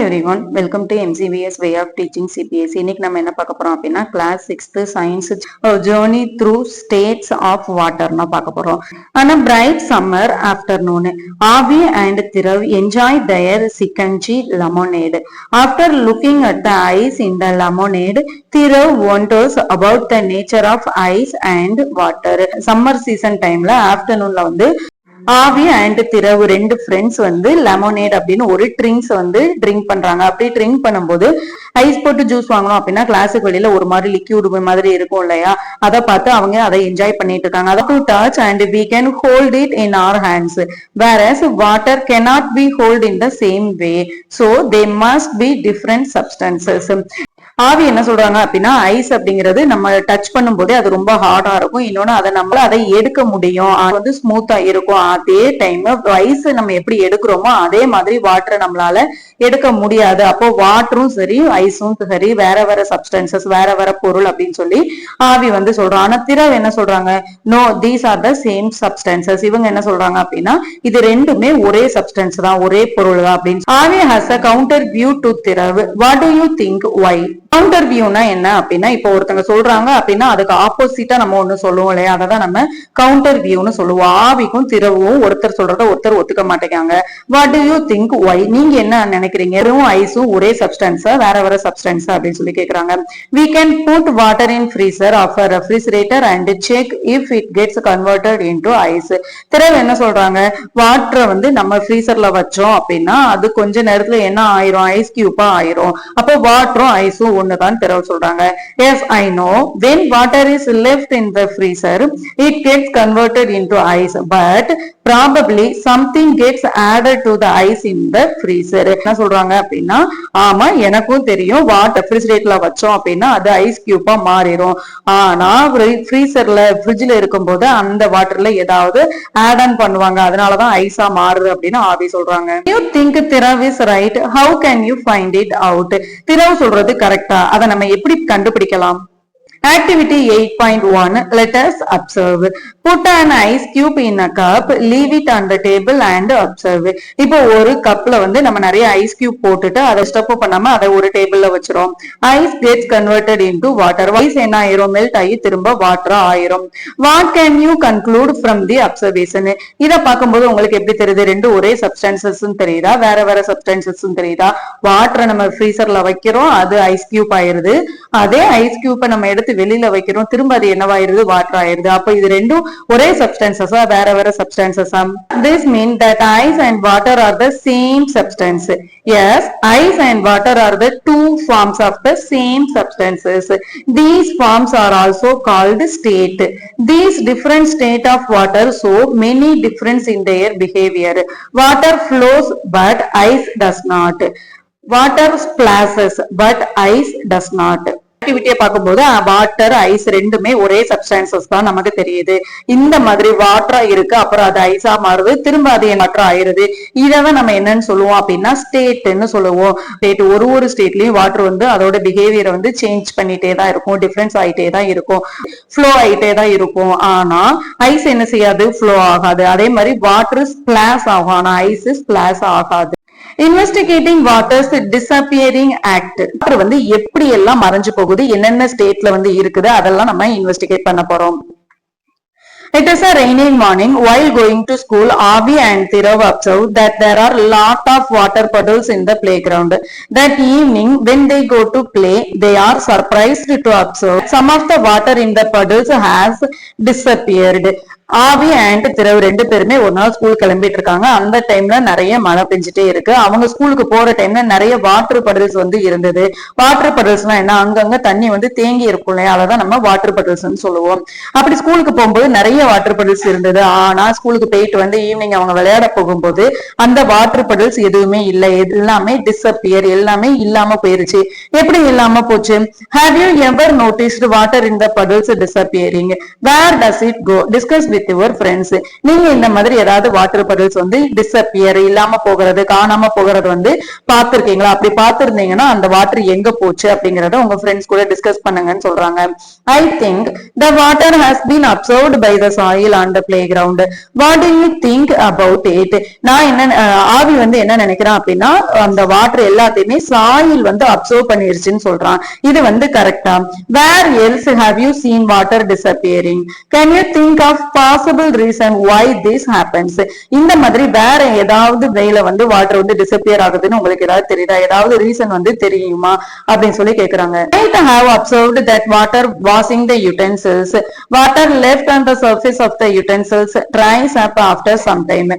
everyone, welcome to MCBS way of teaching CPSC. இன்னைக்கு நம்ம என்ன பார்க்க போறோம் அப்படின்னா class 6th science journey through states of water னா பார்க்க போறோம். On a bright summer afternoon, Avi and Thirav enjoyed their Sikanchi lemonade. After looking at the ice in the lemonade, Thirav wonders about the nature of ice and water. Summer season timeல afternoonல வந்து ஆவி and திரவு ரெண்டு friends வந்து லெமோனேட் அப்படின்னு ஒரு drinks வந்து drink பண்றாங்க. அப்படி drink பண்ணும்போது ஐஸ் போட்டு ஜூஸ் வாங்கணும் அப்படின்னா கிளாஸுக்கு வெளியில ஒரு மாதிரி லிக்யூட் மாதிரி இருக்கும் இல்லையா, அதை பார்த்து அவங்க அதை என்ஜாய் பண்ணிட்டு இருக்காங்க. அதை to touch and we can hold it in our hands, whereas water cannot be held in the same way, so they must be different substances. ஆவி என்ன சொல்றாங்க அப்படின்னா ஐஸ் அப்படிங்கிறது நம்ம டச் பண்ணும் போதே அது ரொம்ப ஹார்டா இருக்கும், இன்னொன்னு அதை எடுக்க முடியும், அது வந்து ஸ்மூத்தா இருக்கும். அதே டைம் ஐஸ் நம்ம எப்படி எடுக்கிறோமோ அதே மாதிரி வாட்டரை நம்மளால எடுக்க முடியாது. அப்போ வாட்டரும் சரி ஐஸும் சரி வேற வேற சப்ஸ்டன்சஸ், வேற வேற பொருள் அப்படின்னு சொல்லி ஆவி வந்து சொல்றோம். ஆனா திரவ் என்ன சொல்றாங்க, know these are the same substances. இவங்க என்ன சொல்றாங்க அப்படின்னா இது ரெண்டுமே ஒரே சப்ஸ்டன்ஸ் தான், ஒரே பொருள் தான் அப்படின்னு. Every has a counter view to திரவ். What do you think why? Counter வியூனா என்ன அப்படின்னா, இப்போ ஒருத்தங்க சொல்றாங்க அப்படின்னா அதுக்கு ஆப்போசிட்டா நம்ம ஒண்ணு சொல்லுவோம் இல்லையா, அதான் நம்ம கவுண்டர் வியூன்னு சொல்லுவோம். ஆவிக்கும் திரவும் ஒருத்தர் சொல்றத ஒருத்தர் ஒத்துக்க மாட்டேங்காங்க. What do you think why? நீங்க என்ன நினைக்கிறீங்க, ஐஸும் ஒரே சப்ஸ்டன்ஸா வேற வேற சப்ஸ்டன்ஸ் அப்படின்னு சொல்லி கேக்குறாங்க. we can put water in freezer of a refrigerator and check if it gets converted into ice. திரவு என்ன சொல்றாங்க, வாட்டரை வந்து நம்ம ஃப்ரீசர்ல வச்சோம் அப்படின்னா அது கொஞ்ச நேரத்துல என்ன ஆயிரும், ஐஸ் கியூப்பா ஆயிரும். அப்போ வாட்டரும் ஐஸும் ஒண்ணுதான் திரவு சொல்றாங்க. yes I know, when water is left in the freezer it gets converted into ice, but probably something gets added to the ice in the freezer. என்ன சொல்றாங்க அப்படின்னா, ஆமா எனக்கும் தெரியும் வாட்டர் ரெஃப்ரிஜரேட்டர்ல வச்சோம் அப்படின்னா அது ஐஸ் கியூப்பா மாறிடும், ஆனா ஃப்ரீசர்ல ஃப்ரிட்ஜ்ல இருக்கும்போது அந்த வாட்டர்ல ஏதாவது ஆட் ஆன் பண்ணுவாங்க, அதனாலதான் ஐஸா மாறுது அப்படின்னு ஆவி சொல்றாங்க. you think Thirav is right, how can you find it out? Dhirav சொல்றது கரெக்டா, அதை நம்ம எப்படி கண்டுபிடிக்கலாம்? Activity 8.1, let us observe. Put an ice cube in a cup, leave it on the table and observe. இப்போ ஒரு கப்ல வந்து நம்ம நிறைய ஐஸ் கியூப் போட்டுட்டு அதை ஸ்டப் பண்ணாம அதை ஒரு டேபிள்ல வச்சிரோம். Ice gets converted into water. Ice என்ன ஆயிரும், மெல்ட் ஆகி திரும்ப வாட்டரா ஆயிரும். What can you conclude from the observation? இத பார்க்கும்போது உங்களுக்கு எப்படி தெரியுது, ரெண்டு ஒரே சப்ஸ்டன்சஸ் தெரியுதா, வேற வேற சப்ஸ்டன்சஸ் தெரியுதா? வாட்டரை நம்ம ஃப்ரீசர்ல வைக்கிறோம், அது ஐஸ் கியூப் ஆயிருது. அதே ஐஸ் கியூப்பை நம்ம எடுத்து வெளியில வைக்கிறோம், திரும்ப அது என்னவாயிருது, வாட்டர் ஆயிருது. அப்ப இது ரெண்டும் ஒரே சப்ஸ்டன்சஸா வேற வேற சப்ஸ்டன்சஸா? This means that ice and water are the same substance. Yes, ice and water are the two forms of the same substances. These forms are also called state. These different state of water show many difference in their behavior. Water flows but ice does not. Water splashes but ice does not. ஆக்டிவிட்டியை பார்க்கும்போது water ice ரெண்டுமே ஒரே substances தான் நமக்கு தெரியுது. இந்த மாதிரி வாட்டரா இருக்கு, அப்புறம் அது ஐஸா மாறுது, திரும்ப அது வாட்டரா ஆயிருது. இதான் நம்ம என்னன்னு சொல்லுவோம் அப்படின்னா ஸ்டேட்னு சொல்லுவோம். ஸ்டேட் ஒரு ஸ்டேட்லயும் வாட்டர் வந்து அதோட பிஹேவியரை வந்து சேஞ்ச் பண்ணிட்டே தான் இருக்கும், டிஃபரன்ஸ் ஆயிட்டே தான் இருக்கும், ஃப்ளோ ஆயிட்டே தான் இருக்கும். ஆனா ஐஸ் என்ன செய்யாது, ஃப்ளோ ஆகாது. அதே மாதிரி வாட்டர் ஸ்பிளாஷ் ஆகும், ஆனா ஐஸ் ஸ்பிளாஷ் ஆகாது. Investigating waters disappearing act. Water வந்து எப்படி எல்லாம் மறைஞ்சு போகுது, என்னென்ன ஸ்டேட்ல வந்து இருக்குது, அதெல்லாம் நம்ம இன்வெஸ்டிகேட் பண்ண போறோம். It is a rainy morning. While going to school, Avi and Thirav observed that there are lot of water puddles in the playground. That evening, when they go to play, they are surprised to observe some of the water in the puddles has disappeared. ஆவி and திரவு ரெண்டு பேருமே ஒரு நாள் school கிளம்பிட்டு இருக்காங்க. அந்த டைம்ல நிறைய மழை பெஞ்சிட்டே இருக்கு. அவங்க ஸ்கூலுக்கு போற டைம்ல நிறைய வாட்டர் படல்ஸ் வந்து இருந்தது. வாட்டர் படல்ஸ்னா என்ன, அங்கங்க தண்ணி வந்து தேங்கி இருக்கும் இல்லையா, அதான் நம்ம வாட்டர் படல்ஸ் சொல்லுவோம். அப்படி ஸ்கூலுக்கு போகும்போது நிறைய வாட்டர் படல்ஸ் இருந்தது. ஆனா ஸ்கூலுக்கு போயிட்டு வந்து ஈவினிங் அவங்க விளையாட போகும்போது அந்த வாட்டர் படல்ஸ் எதுவுமே இல்லை, எல்லாமே டிஸப்பியர், எல்லாமே இல்லாம போயிருச்சு. எப்படி இல்லாம போச்சு? Have you ever noticed water in the puddles disappearing? Where does it go? Discuss with with your friends. நீங்க இந்த மாதிரி ஏதாவது வாட்டர் பாட்டில்ஸ் வந்து டிஸ்அப்பியர் இல்லாம போகிறது காணாம போகிறது வந்து பாத்துருக்கீங்களா? அப்படி பாத்துருந்தீங்கன்னா அந்த வாட்டர் எங்க போச்சு அப்படிங்கறத உங்க ஃப்ரெண்ட்ஸ் கூட டிஸ்கஸ் பண்ணுங்கன்னு சொல்றாங்க. I think the water has been absorbed by the soil on the playground. What do you think about it? நான் என்ன ஆவி வந்து என்ன நினைக்கிறேன் அப்படின்னா அந்த வாட்டர் எல்லாத்தையுமே சாயில் வந்து அப்சர்வ் பண்ணிருச்சுன்னு சொல்றான். இது வந்து கரெக்டா? Where else have you seen water disappearing? Can you think of possible reason why this happens? இந்த மாதிரி வேற ஏதாவது வேல வந்து வாட்டர் வந்து டிசப்பியர் ஆகுதுன்னு உங்களுக்கு ஏதாவது தெரியுதா? ஏதாவது ரீசன் வந்து தெரியுமா அப்படின்னு சொல்லி கேக்குறாங்க. I have observed that water washing the utensils, water left on the surface of the utensils dries up after some time.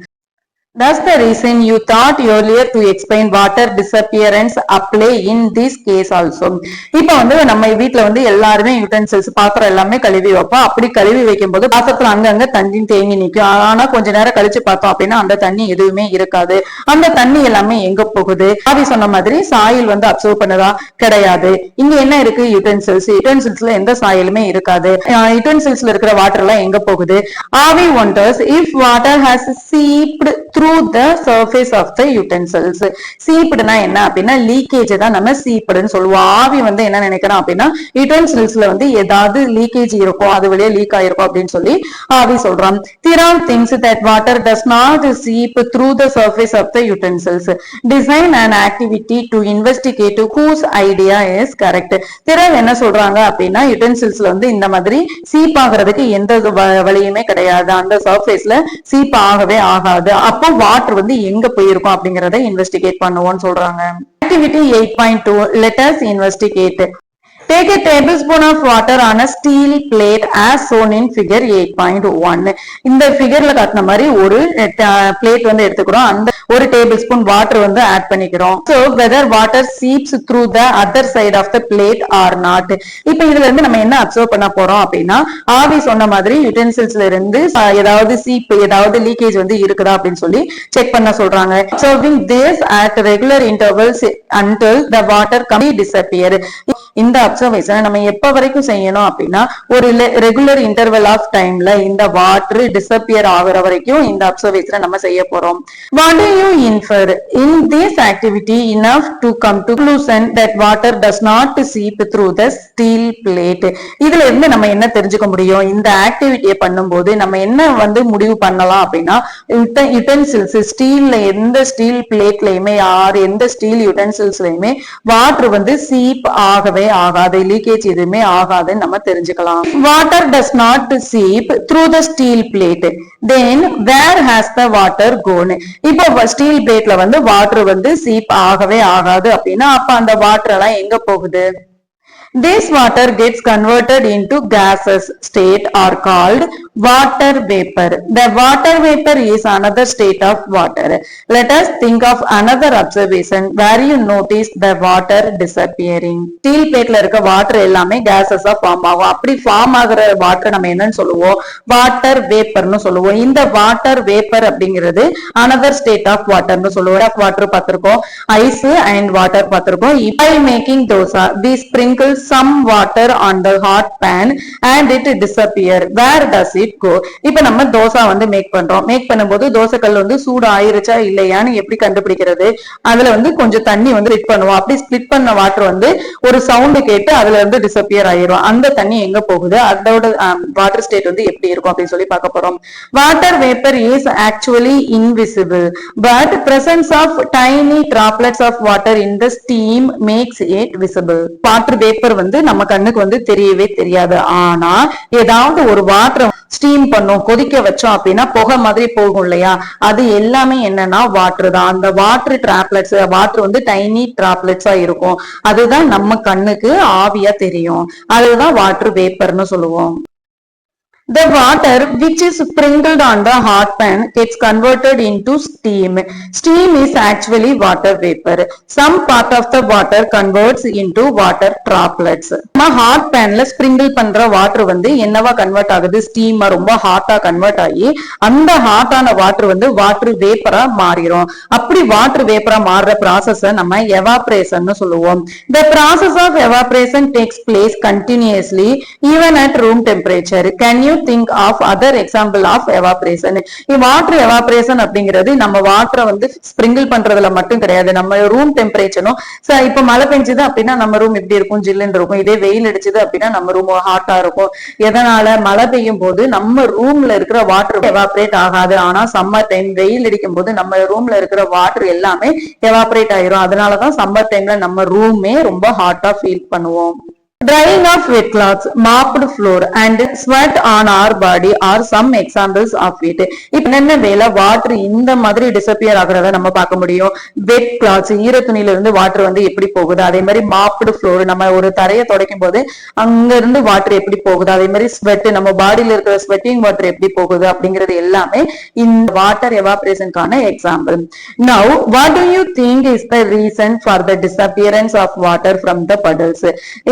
That's the reason you thought earlier to explain water disappearance apply in this case also. இப்ப வந்து நம்ம வீட்ல வந்து எல்லாருமே utensils பாத்திரம் எல்லாமே கழுவி வைப்போம். அப்படி கழுவி வைக்கும் போது பாத்திரத்துல அங்கங்க தண்ணி தேங்கி நிற்கும். ஆனா கொஞ்ச நேரம் கழிச்சு பார்த்தோம் அப்படின்னா அந்த தண்ணி எதுவுமே இருக்காது. அந்த தண்ணி எல்லாமே எங்க போகுது? ஆவி சொன்ன மாதிரி சாயில் வந்து அப்சர்வ் பண்ணதா? கிடையாது. இங்க என்ன இருக்கு? யூட்டென்சில்ஸ். யூட்டென்சில்ஸ்ல எந்த சாயிலுமே இருக்காது. யூட்டென்சில்ஸ்ல இருக்கிற வாட்டர் எல்லாம் எங்க போகுது? ஆவி wonders if water has seeped through the surface of the utensils. சீப்டுனா என்ன அப்படின்னா லீக்கேஜ் தான் நம்ம சீப்டுன்னு சொல்லுவோம். ஆவி வந்து என்ன நினைக்கிறோம் அப்படின்னா யூட்டென்சில்ஸ்ல வந்து ஏதாவது லீக்கேஜ் இருக்கும், அது வழியா லீக் ஆயிருக்கும் அப்படின்னு சொல்லி ஆவி சொல்றான். Thiran thinks that water does not seep through the surface of the utensils. Design an activity to investigate whose idea is correct. திரான் என்ன சொல்றாங்க அப்படின்னா யூட்டென்சில்ஸ்ல வந்து இந்த மாதிரி சீப் ஆகிறதுக்கு எந்த வழியுமே கிடையாது, அந்த சர்ஃபேஸ்ல சீப் ஆகவே ஆகாது. அப்போ வாட்டர் வந்து எங்க போயிருக்கும் அப்படிங்கறத இன்வெஸ்டிகேட் பண்ணுவோம்னு சொல்றாங்க. Activity 8.2 let us investigate. Take a tablespoon of water on a steel plate as shown in figure 8.1. இந்த ஃபிகர்ல காட்டின மாதிரி ஒரு பிளேட் வந்து எடுத்துக்கிறோம். அந்த ஒரு டேபிள் ஸ்பூன் வாட்டர் வந்து ஆட் பண்ணிக்கிறோம். So whether water seeps through the other side of the plate or not. இப்போ இதுல இருந்து நம்ம என்ன அப்சர்வ் பண்ண போறோம் அப்படின்னா ஆவி சொன்ன மாதிரி யூட்டென்சில்ஸ்ல இருந்து ஏதாவது சீப் ஏதாவது லீக்கேஜ் வந்து இருக்குதா அப்படின்னு சொல்லி செக் பண்ண சொல்றாங்க. Observing this at regular intervals until the water completely disappear. இந்த அப்சர்வேஷனை நம்ம எப்ப வரைக்கும் செய்யணும் அப்படின்னா ஒரு ரெகுலர் இன்டர்வல் ஆஃப் டைம்ல இந்த வாட்டர் டிசப்பியர் ஆகுற வரைக்கும் இந்த அப்சர்வேஷனை நம்ம செய்ய போறோம். What do you infer in this activity enough to come to conclusion that water does not seep through the steel plate? இதுல இருந்து நம்ம என்ன தெரிஞ்சுக்க முடியும்? இந்த ஆக்டிவிட்டியை பண்ணும்போது நம்ம என்ன வந்து முடிவு பண்ணலாம் அப்படின்னா யுட்டென்சில்ஸ் ஸ்டீல்ல எந்த ஸ்டீல் பிளேட்லயுமே யார் எந்த ஸ்டீல் யுட்டென்சில்ஸ்லயுமே வாட்டர் வந்து சீப் ஆகவே ஆகாது, லீக்கேஜ் எதுவுமே ஆகாதுன்னு நம்ம தெரிஞ்சுக்கலாம். Water does not seep through the steel plate, then where has the water gone? இப்போ ஸ்டீல் பிளேட்ல வந்து வாட்டர் வந்து சீப் ஆகவே ஆகாது அப்படின்னா அப்ப அந்த வாட்டர் எல்லாம் எங்க போகுது? This water gets converted into gases state are called water vapor. The water vapor is another state of water. Let us think of another observation where you notice the water disappearing. Steel plate இருக்க water எல்லாமே gases form ஆகும். அப்படி form ஆகுற water நம்ம என்னன்னு சொல்லுவோம்? Water வேப்பர்னு சொல்லுவோம். இந்த வாட்டர் வேப்பர் அப்படிங்கிறது another state of waterன்னு சொல்லுவோம். வாட்டர் பார்த்திருக்கோம், ஐஸ் அண்ட் வாட்டர் பார்த்திருக்கோம். While making dosa, we sprinkle some water on the hot pan and it disappear. Where does it go? இப்ப நம்ம தோசை வந்து மேக் பண்றோம். மேக் பண்ணும்போது தோசைக்கல் வந்து சூடு ஆயிருச்சா இல்லையான்னு எப்படி கண்டுபிடிக்கிறது? அதுல வந்து கொஞ்சம் தண்ணி வந்து ஸ்ப்ளிட் பண்ணுவோம். அப்படி ஸ்ப்ளிட் பண்ண வாட்டர் வந்து ஒரு சவுண்ட் கேட்டு அதுல இருந்து டிசப்பியர் ஆயிரும். அந்த தண்ணி எங்க போகுது? அதோட வாட்டர் ஸ்டேட் வந்து எப்படி இருக்கும் அப்படின்னு சொல்லி பார்க்க போறோம். Water vapour is actually invisible but presence of tiny droplets of water in the steam makes it visible. Water vapour வந்து நம்ம கண்ணுக்கு வந்து தெரியவே தெரியாது. ஆனா ஏதாவது ஒரு வாட்டர் ஸ்டீம் பண்ணும், கொதிக்க வச்சோம் அப்படின்னா புகை மாதிரி போகும் இல்லையா? அது எல்லாமே என்னன்னா வாட்டர் தான். அந்த வாட்டர் டிராப்லெட்ஸ் வாட்டர் வந்து டைனி டிராப்லெட்ஸா இருக்கும். அதுதான் நம்ம கண்ணுக்கு ஆவியா தெரியும். அதுதான் வாட்டர் வேப்பர்னு சொல்லுவோம். The water which is sprinkled on the hot pan gets converted into steam. Steam is actually water vapor. Some part of the water converts into water droplets. நம்ம ஹாட் பேன்ல ஸ்ப்ரிங்கிள் பண்ற வாட்டர் வந்து என்னவா convert ஆகுது? ஸ்டீமா ரொம்ப ஹாட்டா convert ஆகி அந்த ஹாட்டான water வந்து water வேப்பரா மாறிடும். அப்படி வாட்டர் வேப்பரா மாறுற ப்ராசஸ் நம்ம எவாப்ரேஷன் சொல்லுவோம். The process of evaporation takes place continuously even at room temperature. Can you you think of other example of evaporation? Water evaporation அப்படிங்கிறது நம்ம வாட்டரை வந்து ஸ்பிரிங்கிள் பண்றதுல மட்டும் கிடையாது, நம்ம ரூம் டெம்பரேச்சரும். இப்ப மழை பெஞ்சது அப்படின்னா நம்ம ரூம் எப்படி இருக்கும், ஜில்லுன்னு இருக்கும். இதே வெயில் அடிச்சது அப்படின்னா நம்ம ரூம் ஹாட்டா இருக்கும். எதனால? மழை பெய்யும் போது நம்ம ரூம்ல இருக்கிற வாட்டர் எவாபரேட் ஆகாது. ஆனா சம்மர் டைம் வெயில் அடிக்கும் போது நம்ம ரூம்ல இருக்கிற வாட்டர் எல்லாமே எவாபரேட் ஆயிரும். அதனாலதான் சம்மர் டைம்ல நம்ம ரூமே ரொம்ப ஹாட்டா ஃபீல் பண்ணுவோம். Drying of wet cloths, mopped floor and sweat on our body are some examples of it. இப்ப என்ன வேலை வாட்டர் இந்த மாதிரி டிசப்பியர் ஆகுறத நம்ம பார்க்க முடியும். வெட் கிளாத்ஸ், ஈர துணியில இருந்து வாட்டர் வந்து எப்படி போகுது, அதே மாதிரி மாப்டு ஃப்ளோர், நம்ம ஒரு தரையை துடைக்கும் போது அங்க இருந்து வாட்டர் எப்படி போகுது, அதே மாதிரி ஸ்வெட், நம்ம பாடியில இருக்கிற ஸ்வெட்டிங் வாட்டர் எப்படி போகுது அப்படிங்கிறது எல்லாமே இந்த வாட்டர் எவாபரேஷனுக்கான example. Now, what do you think is the reason for the disappearance of water from the puddles?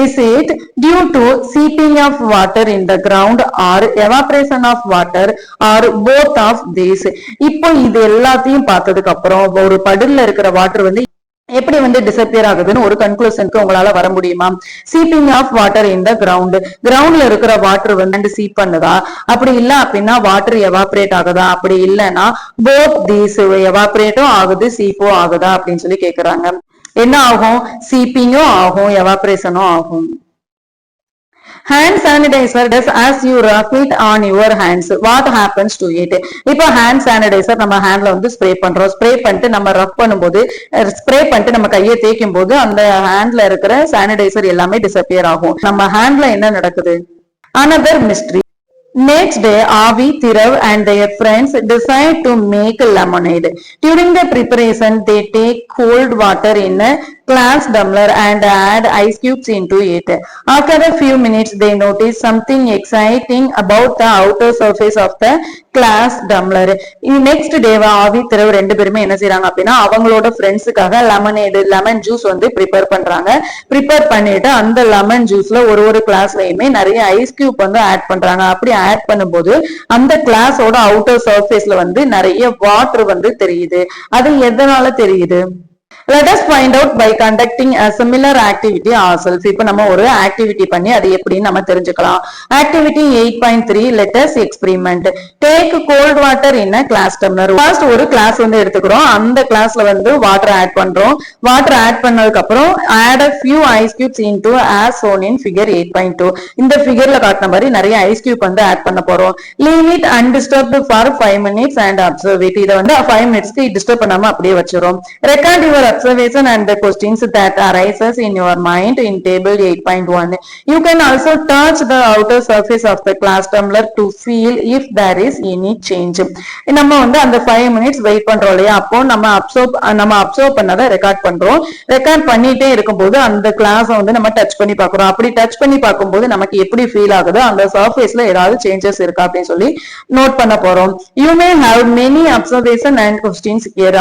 Is it due to seeping of water in the ground or evaporation of water or both of these? இப்போ இது எல்லாத்தையும் பார்த்ததுக்கு அப்புறம் ஒரு படுல்ல இருக்கிற water வந்து எப்படி வந்து டிசப்பியர் ஆகுதுன்னு ஒரு கன்க்ளூஷனுக்கு உங்களால வர முடியுமா? சீப்பிங் ஆஃப் வாட்டர் இன் த கிரவுண்ட்ல இருக்கிற வாட்டர் வந்து சீப் பண்ணுதா? அப்படி இல்ல அப்படின்னா வாட்டர் எவாபரேட் ஆகுதா? அப்படி இல்லைன்னா போத் தீஸ், எவாபரேட்டும் ஆகுது சீப்பும் ஆகுதா அப்படின்னு சொல்லி கேக்குறாங்க. என்ன ஆகும்? சீப்பிங்கும் ஆகும், எவாபரேஷனும் ஆகும். Hand sanitizer does as you rub it on your hands. What happens to it? இப்போ hand sanitizer நம்ம ஹேண்ட்ல வந்து ஸ்ப்ரே பண்றோம். ஸ்ப்ரே பண்ணிட்டு நம்ம ரப் பண்ணும்போது, ஸ்ப்ரே பண்ணிட்டு நம்ம கையை தேய்க்கும் போது அந்த ஹேண்ட்ல இருக்கிற சானிடைசர் எல்லாமே டிசப்பியர் ஆகும். நம்ம ஹேண்ட்ல என்ன நடக்குது? Another mystery. Next day, Avi, Thirav and their friends decide to make lemonade. During the preparation, they take cold water in a glass tumbler and add ice cubes into it. After a few minutes, they notice something exciting about the outer surface of the glass tumbler. Next day, Avi, Thirav ரெண்டு பேருமே என்ன செய்றாங்க அப்படின்னா அவங்களோட ஃப்ரெண்ட்ஸுக்காக lemon juice வந்து prepare பண்றாங்க. Prepare பண்ணிட்டு அந்த லெமன் ஜூஸ்ல ஒரு கிளாஸ்லயுமே நிறைய ஐஸ் கியூப் வந்து ஆட் பண்றாங்க. அப்படி ஆட் பண்ணும்போது அந்த கிளாஸோட அவுட்டர் சர்ஃபேஸ்ல வந்து நிறைய வாட்டர் வந்து தெரியுது. அது எதனால தெரியுது? Let us find out by conducting a similar activity ourselves. இப்போ நம்ம ஒரு ஆக்டிவிட்டி பண்ணி அது எப்படின்னு நம்ம தெரிஞ்சுக்கலாம். Activity 8.3, let us experiment. Take cold water in a glass tumbler. First ஒரு கிளாஸ் வந்து எடுத்துக்கிறோம். அந்த கிளாஸ்ல வந்து வாட்டர் ஆட் பண்றோம். வாட்டர் ஆட் பண்ணதுக்கு அப்புறம் add a few ice cubes into as shown in figure 8.2. இந்த ஃபிகர்ல காட்டின மாதிரி நிறைய ஐஸ் கியூப் வந்து ஆட் பண்ண போறோம். Leave it undisturbed for 5 minutes and observe it. இத வந்து 5 minutesக்கு டிஸ்டர்ப் பண்ணாம அப்படியே வச்சிரோம். Record your observation and the questions that arises in your mind in table 8.1. You can also touch the outer surface of the glass tumbler to feel if there is any change. நம்ம வந்து அந்த 5 minutes wait பண்றோம் இல்லையா, அப்போ நம்ம observe பண்ணதை record பண்றோம். Record பண்ணிட்டே இருக்கும்போது அந்த கிளாஸ வந்து நம்ம டச் பண்ணி பாக்குறோம். அப்படி டச் பண்ணி பார்க்கும்போது நமக்கு எப்படி ஃபீல் ஆகுது, அந்த சர்ஃபேஸ்ல ஏதாவது சேஞ்சஸ் இருக்கா அப்படின்னு சொல்லி நோட் பண்ண போறோம். You may have many observation and questions here.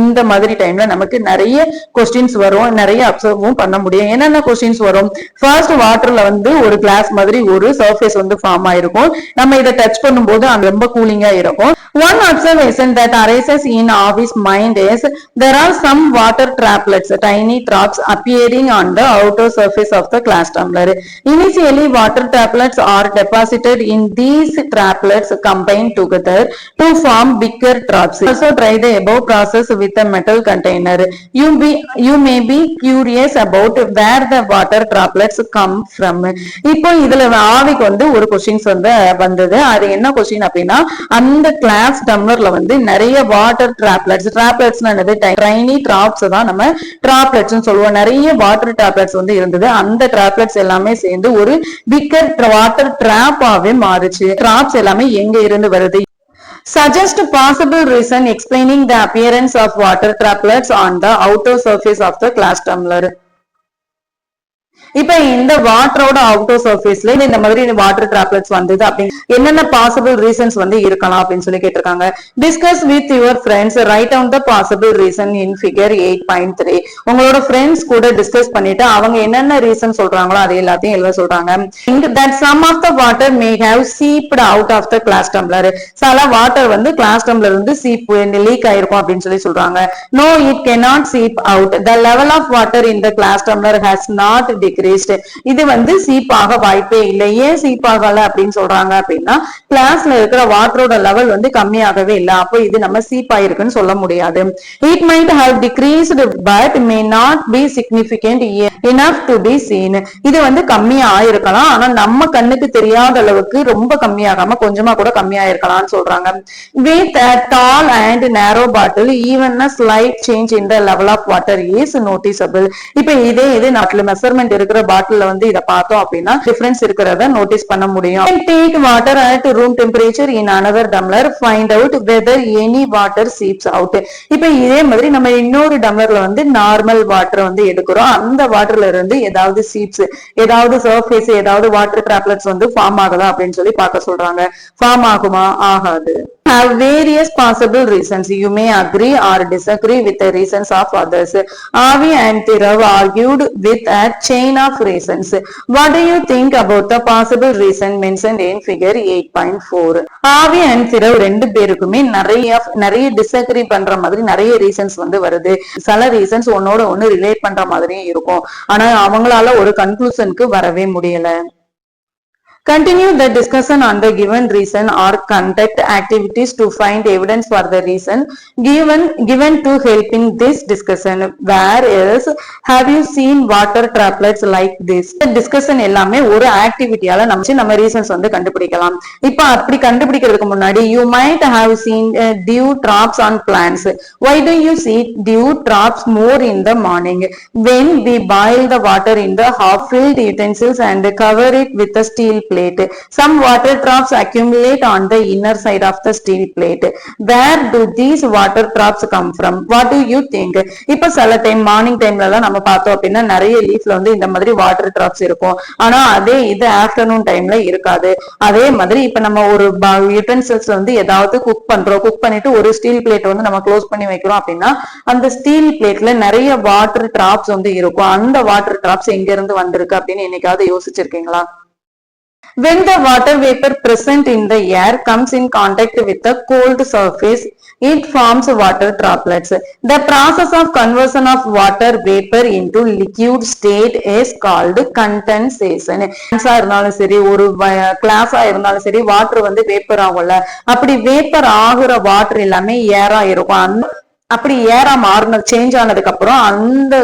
இந்த மாதிரி டைம்ல நமக்கு நிறைய கொஸ்டின்ஸ் வரும், நிறைய அப்சர்வும் பண்ண முடியும். என்னென்ன கொஸ்டின்ஸ் வரும்? ஃபர்ஸ்ட் வாட்டர்ல வந்து ஒரு கிளாஸ் மாதிரி ஒரு சர்ஃபேஸ் வந்து ஃபார்ம் ஆயிருக்கும். நம்ம இதை டச் பண்ணும்போது அது ரொம்ப கூலிங்கா இருக்கும். One observation that arises in Avi's mind is there are some water droplets, tiny drops appearing on the outer surface of the glass tumbler. Initially, water droplets are deposited in these droplets combined together to form bigger drops. Also try the above process with a metal container. You may be curious about where the water droplets come from. இப்போ இதுல ஆவிக்கு வந்து ஒரு questions வந்து வந்தது. அது என்ன question அப்படின்னா, அந்த கிளாஸ் டம்ளர்ல வந்து நிறைய வாட்டர் டிராப்லெட்ஸ்னா என்னது? டைனி டிராப்ஸ் தான் நம்ம டிராப்லெட்ஸ் சொல்லுவோம். நிறைய வாட்டர் டிராப்லெட்ஸ் வந்து இருந்தது. அந்த டிராப்லெட்ஸ் எல்லாமே சேர்ந்து ஒரு பிக்கர் வாட்டர் டிராப்பாவே மாறுச்சு. டிராப்ஸ் எல்லாமே எங்க இருந்து வருது? Suggest possible reason explaining the appearance of water droplets on the outer surface of the glass tumbler. இப்ப இந்த வாட்டரோட அவுட்டர் சர்ஃபேஸ்ல இந்த மாதிரி வாட்டர் டிராப்லெட்ஸ் வந்தது அப்படின்னு என்னென்ன பாசிபிள் ரீசன்ஸ் வந்து இருக்கலாம் அப்படின்னு சொல்லி கேட்டிருக்காங்க. Discuss with your friends, write down the possible reason in figure 8.3. உங்களோட ஃப்ரெண்ட்ஸ் கூட டிஸ்கஸ் பண்ணிட்டு அவங்க என்னென்ன ரீசன் சொல்றாங்களோ அது எல்லாத்தையும் எழுத சொல்றாங்க. That some of the water may have seeped out of the glass tumbler. சில வாட்டர் வந்து கிளாஸ் டம்ளர் இருந்து லீக் ஆயிருக்கும் அப்படின்னு சொல்லி சொல்றாங்க. No, it cannot seep out. The level of water in the glass tumbler has not decreased. Decreased. இது வந்து cheap ஆக வாய்ப்பே இல்லை. ஏன் சீப் ஆகல அப்படின்னு சொல்றாங்க அப்படின்னா கிளாஸ்ல இருக்கிற வாட்டரோட லெவல் வந்து கம்மியாகவே இல்லை. அப்போ இது நம்ம சீப் ஆயிருக்குன்னு சொல்ல முடியாது. It might have decreased but may not be significant enough to be seen. இது வந்து கம்மியா ஆயிருக்கலாம், ஆனா நம்ம கண்ணுக்கு தெரியாத அளவுக்கு ரொம்ப கம்மியாகாம கொஞ்சமா கூட கம்மியாயிருக்கலாம்னு சொல்றாங்க. With a tall and narrow bottle, even a slight change in the level of water is noticeable. இப்ப இது நாட்டுல மெஷர்மெண்ட் இருக்கிற பாட்டில வந்து இத பார்த்தோம் அப்படின்னா டிஃபரன்ஸ் இருக்கிறத நோட்டீஸ் பண்ண முடியும். Take water at room temperature in another tumbler, find out whether any water seeps out. இப்ப இதே மாதிரி நம்ம இன்னொரு டம்ளர்ல வந்து நார்மல் வாட்டர் வந்து எடுக்கிறோம். அந்த வாட்டர்ல இருந்து ஏதாவது சீப்ஸ், ஏதாவது சர்ஃபேஸ், ஏதாவது வாட்டர் டிராப்லெட்ஸ் வந்து ஃபார்ம் ஆகுதா அப்படின்னு சொல்லி பார்க்க சொல்றாங்க. ஃபார்ம் ஆகுமா? ஆகாது. Have various possible reasons. You may agree or disagree with the reasons of others. Avi and Thirav argued with a chain of reasons. What do you think about the possible reason mentioned in figure 8.4? Avi and Thirav ரெண்டு பேருக்குமே நிறைய disagree பண்ற மாதிரி நிறைய reasons வந்து வருது. சில reasons ஒன்னோட ஒன்னு ரிலேட் பண்ற மாதிரியும் இருக்கும், ஆனா அவங்களால ஒரு கன்க்ளூஷனுக்கு வரவே முடியல. Continue the discussion on the given reason or conduct activities to find evidence for the reason given to help in this discussion. Where else have you seen water droplets like this? The discussion எல்லாமே ஒரு ஆக்டிவிட்டியால நம்ம reasons வந்து கண்டுபிடிக்கலாம். இப்ப அப்படி கண்டுபிடிக்கிறதுக்கு முன்னாடி you might have seen dew drops on plants. Why do you see dew drops more in the morning? When we boil the water in the half-filled utensils and cover it with a steel plate. Some water drops accumulate on the inner side of the steel plate. Where do these water drops come from? What do you think? இப்ப சில time morning டைம்ல எல்லாம் நம்ம பார்த்தோம் அப்படின்னா நிறைய லீஃப்ல வந்து இந்த மாதிரி வாட்டர் டிராப்ஸ் இருக்கும், ஆனா அதே இது ஆஃப்டர்நூன் டைம்ல இருக்காது. அதே மாதிரி இப்ப நம்ம ஒரு யூட்டென்சில்ஸ் வந்து ஏதாவது குக் பண்ணிட்டு ஒரு ஸ்டீல் பிளேட் வந்து நம்ம க்ளோஸ் பண்ணி வைக்கிறோம் அப்படின்னா அந்த ஸ்டீல் பிளேட்ல நிறைய வாட்டர் டிராப்ஸ் வந்து இருக்கும். அந்த வாட்டர் டிராப்ஸ் எங்க இருந்து வந்திருக்கு அப்படின்னு என்னைக்காவது யோசிச்சிருக்கீங்களா? When the water vapor present in the air comes in contact with the cold surface, it forms water droplets. The process of conversion of water vapor into liquid state is called condensation. இருந்தாலும் சரி, ஒரு கிளாஸா இருந்தாலும் சரி, water வந்து vapour ஆகும்ல, அப்படி vapour ஆகுற வாட்டர் எல்லாமே ஏரா இருக்கும். அப்படி ஏரா மாறின சேஞ்ச் ஆனதுக்கு அப்புறம் அந்த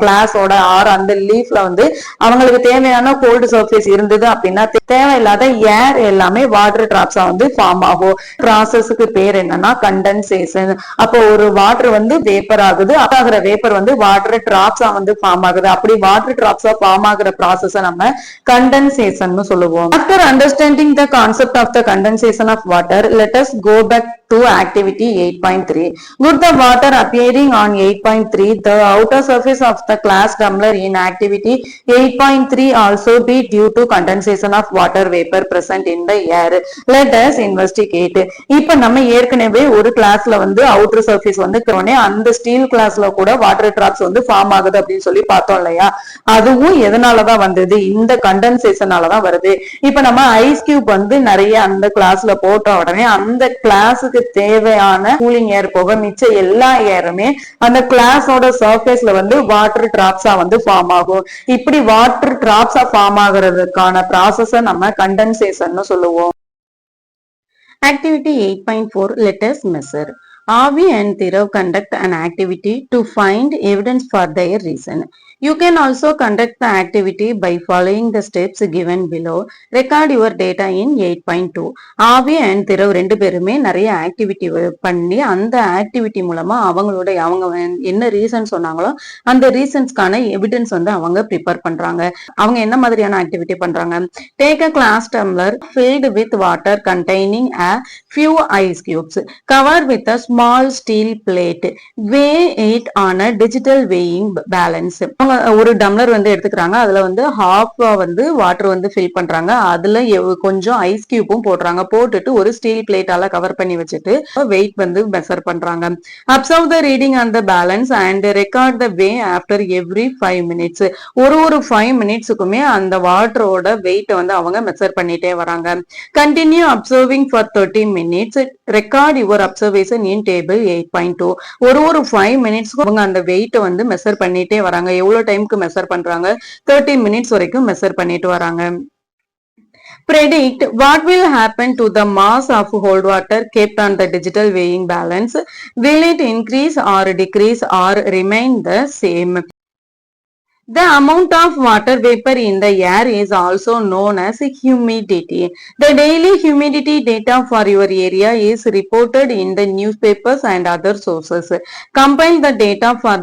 கிளாஸோட ஆர் அந்த லீஃப்ல வந்து அவங்களுக்கு தேவையான கோல்டு சர்ஃபேஸ் இருந்தது அப்படின்னா தேவையில்லாத ஏர் எல்லாமே வாட்டர் டிராப்ஸா வந்து ஃபார்ம் ஆகும். ப்ராசஸ்க்கு பேர் என்னன்னா கண்டென்சேஷன். அப்போ ஒரு வாட்டர் வந்து வேப்பர் ஆகுது, ஆகிற வேப்பர் வந்து வாட்டர் டிராப்ஸா வந்து ஃபார்ம் ஆகுது. அப்படி வாட்டர் டிராப்ஸா ஃபார்ம் ஆகுற ப்ராசஸ் நம்ம கண்டென்சேஷன் சொல்லுவோம். After understanding the concept of the condensation of water, let us go back to activity 8.3. Would the water appearing on 8.3 the outer surface of the glass tumbler in activity 8.3 also be due to condensation of water vapor present in the air? Let us investigate. இப்ப நம்ம ஏற்கனவே ஒரு கிளாஸ்ல வந்து outer surface வந்து அந்த steel கிளாஸ்ல கூட வாட்டர் டிராப்ஸ் வந்து ஃபார்ம் ஆகுது அப்படின்னு சொல்லி பார்த்தோம் இல்லையா? அதுவும் எதனாலதான் வந்தது? இந்த கண்டென்சேஷனாலதான் வருது. இப்ப நம்ம ஐஸ் கியூப் வந்து நிறைய அந்த கிளாஸ்ல போட்ட உடனே அந்த கிளாஸுக்கு தேவையான கூலிங் ஏர் போக மிச்ச எல்லா ஏருமே அந்த கிளாஸோட சர்ஃபேஸ்ல வந்து வாட்டர் டிராப்ஸா வந்து ஃபார்ம் ஆகும். இப்படி வாட்டர் டிராப்ஸா ஃபார்ம் ஆகுறதுக்கான ப்ராசஸ நம்ம கண்டென்சேஷன் சொல்லுவோம். Activity 8.4. Let us measure. Avi and Thirav conduct an activity to find evidence for their reason. You can also conduct the activity by following the steps given below. Record your data in 8.2. Avi and Thirav ரெண்டு பேருமே நிறைய activity பண்ணி அந்த activity மூலமா அவங்க என்ன reason சொன்னாங்களோ அந்த ரீசன்ஸ்க்கான எவிடன்ஸ் வந்து அவங்க ப்ரிப்பேர் பண்றாங்க. அவங்க என்ன மாதிரியான ஆக்டிவிட்டி பண்றாங்க? Take a glass tumbler filled with water containing a few ice cubes. Cover with a small steel plate. Weigh it on a digital weighing balance. ஒரு டம்ளர் வந்து எடுத்துக்கிறாங்க, அதுல வந்து ஹாஃப் வந்து வாட்டர் வந்து ஃபில் பண்றாங்க, அதுல கொஞ்சம் ஐஸ் கியூப்பும் போடுறாங்க, போட்டுட்டு ஒரு ஸ்டீல் பிளேட்டால கவர் பண்ணி வச்சுட்டு வெயிட் வந்து மெஷர் பண்றாங்க. Observe the reading on the balance and record the way after every 5 minutes. ஒரு 5 minutesக்குமே அந்த வாட்டரோட வெயிட் வந்து அவங்க மெஷர் பண்ணிட்டே வராங்க. Continue observing for 30 minutes. Record your observation in table 8.2. ஒரு 5 minutesக்கு அவங்க அந்த வெயிட் வந்து மெஷர் பண்ணிட்டே வராங்க. எவ்வளவு எவ்வளவு டைமுக்கு மெஷர் பண்றாங்க, 30 மினிட்ஸ் வரைக்கும் மெஷர் பண்ணிட்டு வராங்க. Predict what will happen to the mass of hold water kept on the digital weighing balance. Will it increase or decrease or remain the same? The amount of water vapor in the air is also known as humidity. The daily humidity data for your area is reported in the newspapers and other sources. Compile the data for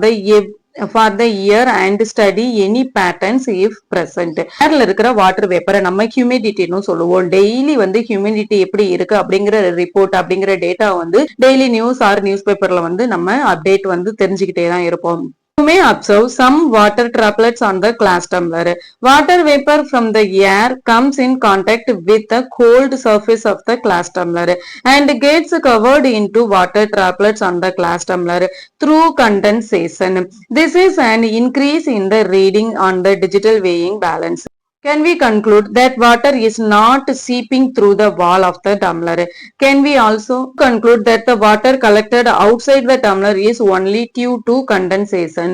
the year and study any patterns if present. ஏர்ல இருக்கிற water வேப்பரை நம்ம ஹியூமிடிட்டின்னு சொல்லுவோம். Daily வந்து humidity எப்படி இருக்கு அப்படிங்கிற report அப்படிங்கிற data வந்து டெய்லி நியூஸ் ஆர் நியூஸ் பேப்பர்ல வந்து நம்ம அப்டேட் வந்து தெரிஞ்சுக்கிட்டே தான் இருப்போம். You may observe some water droplets on the glass tumbler. Water vapor from the air comes in contact with the cold surface of the glass tumbler and gets covered into water droplets on the glass tumbler through condensation. This is an increase in the reading on the digital weighing balance. Can we conclude that water is not seeping through the wall of the tumbler? Can we also conclude that the water collected outside the tumbler is only due to condensation?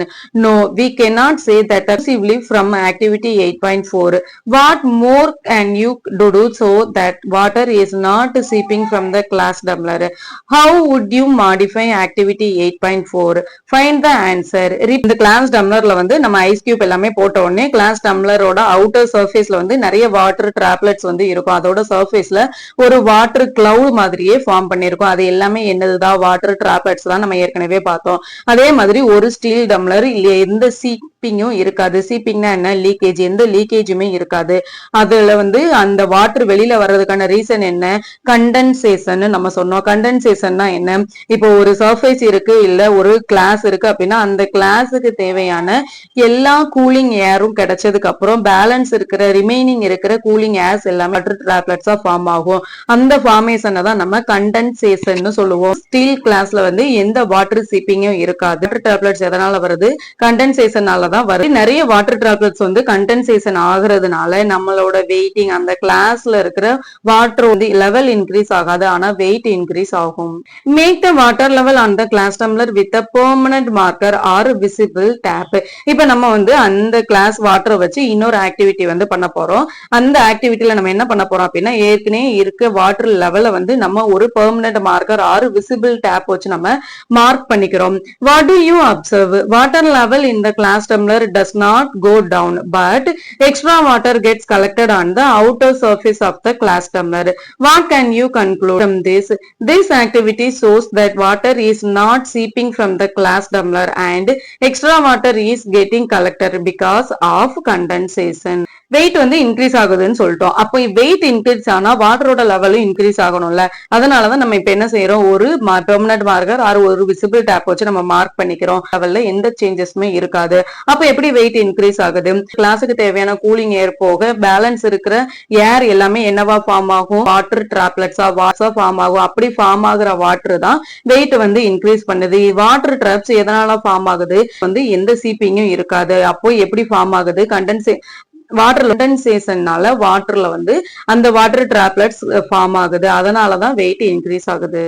No, we cannot say that exclusively from activity 8.4. What more can you do so that water is not seeping from the glass tumbler? How would you modify activity 8.4? Find the answer. இந்த class டம்ளர்ல வந்து நம்ம ice cube எல்லாமே போட்ட உடனே class டம்ளரோட outer சர்ஃபேஸ்ல வந்து நிறைய water droplets வந்து இருக்கும். அதோட சர்ஃபேஸ்ல ஒரு வாட்டர் கிளவுட் மாதிரியே ஃபார்ம் பண்ணிருக்கும். அது எல்லாமே என்னதுதான் வாட்டர் டிராப்லெட்ஸ் தான் நம்ம ஏற்கனவே பார்த்தோம். அதே மாதிரி ஒரு ஸ்டீல் டம்ளர் எந்த சீப்பிங்கும் இருக்காது. சீப்பிங்னா என்ன, லீக்கேஜ், எந்த லீக்கேஜுமே இருக்காது. அதுல வந்து அந்த வாட்டர் வெளியில வர்றதுக்கான ரீசன் என்ன, கண்டென்சேஷன் நம்ம சொன்னோம். கண்டென்சேஷன்னா என்ன, இப்போ ஒரு சர்ஃபேஸ் இருக்கு இல்ல ஒரு கிளாஸ் இருக்கு அப்படின்னா அந்த கிளாஸுக்கு தேவையான எல்லா கூலிங் ஏரும் கிடைச்சதுக்கு அப்புறம் பேலன்ஸ் இருக்கிற ரிமைனிங் இருக்கிற கூலிங் ஏர்ஸ் எல்லாமே வாட்டர் டிராப்லெட்ஸா ஃபார்ம் ஆகும். அந்த ஃபார்மேஷனை தான் நம்ம கண்டென்சேஷன் சொல்லுவோம். ஸ்டீல் கிளாஸ்ல வந்து எந்த வாட்டர் சீப்பிங்கும் இருக்காது. வாட்டர் டிராப்லெட்ஸ் எதனால வருது, கண்டென்சேஷனால தான் வருது. நிறைய வாட்டர் டிராப்லெட்ஸ் வந்து கண்டென்சேஷன் ஆகுறதுனால நம்மளோட வெயிட்டிங் அந்த கிளாஸ்ல இருக்கிற வாட்டர் வந்து லெவல் இன்க்ரீஸ் ஆகாது, ஆனா வெயிட் இன்க்ரீஸ் ஆகும். Make the water level on the glass tumbler with a permanent marker or visible tape. இப்ப நம்ம வந்து அந்த கிளாஸ் வாட்டரை வச்சு இன்னொரு ஆக்டிவிட்டி வந்து பண்ண போறோம். அந்த ஆக்டிவிட்டில நம்ம என்ன பண்ண போறோம் அப்படின்னா ஏற்கனவே இருக்க வாட்டர் லெவலை வந்து நம்ம ஒரு permanent marker or visible tape வச்சு நம்ம மார்க் பண்ணிக்கிறோம். What do you observe? Water level in the glass tumbler does not go down but extra water gets collected on the outer surface of the glass tumbler. What can you conclude from this? This activity shows that water is not seeping from the glass tumbler and extra water is getting collected because of condensation. Weight வந்து increase ஆகுதுன்னு சொல்லிட்டோம். அப்போ weight increase ஆனா வாட்டரோட லெவலும் increase ஆகணும்ல. அதனாலதான் நம்ம இப்ப என்ன செய்யறோம், ஒரு பெர்மனன்ட் மார்க்கர் ஆர் ஒரு விசிபிள் டேப் வச்சு நம்ம மார்க் பண்ணிக்கிறோம். லெவல்ல எந்த சேஞ்சஸுமே இருக்காது. அப்ப எப்படி வெயிட் இன்க்ரீஸ் ஆகுது, கிளாஸுக்கு தேவையான கூலிங் ஏர் போக பேலன்ஸ் இருக்கிற ஏர் எல்லாமே என்னவா ஃபார்ம் ஆகும், வாட்டர் டிராப்லெட்ஸா வாட்ஸா ஃபார்ம் ஆகும். அப்படி ஃபார்ம் ஆகுற வாட்டர் தான் வெயிட் வந்து இன்க்ரீஸ் பண்ணுது. வாட்டர் டிராப்ஸ் எதனால ஃபார்ம் ஆகுது, வந்து எந்த சீப்பிங்கும் இருக்காது. அப்போ எப்படி ஃபார்ம் ஆகுது, வாட்டர் கண்டென்சேஷன்னால வாட்டர்ல வந்து அந்த வாட்டர் டிராப்லெட்ஸ் ஃபார்ம் ஆகுது. அதனாலதான் வெயிட் இன்க்ரீஸ் ஆகுது.